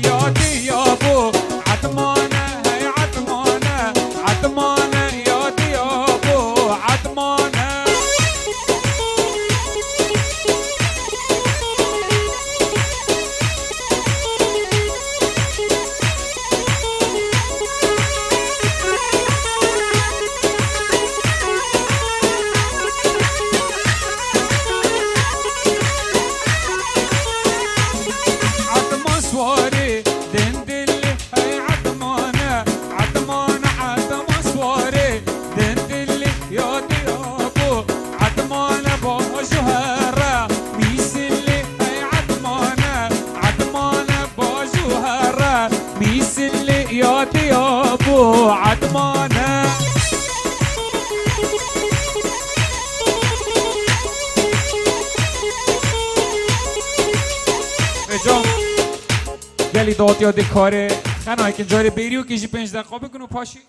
يادي يابو عدمانة هي عدمانة عدمانة يادي يابو عدمانة سواري دندلي هي عدمانة عدمانة عدم سواري دندلي يا ديابو عدمانة باجوهرة ميسلي هي عدمانة عدمانة باجوهرة ميسلي يا ديابو عدمانة اجام گلی داد یاد کاره خنایی که جاری بیری و کشی 5 دقیقه بکنو پاشی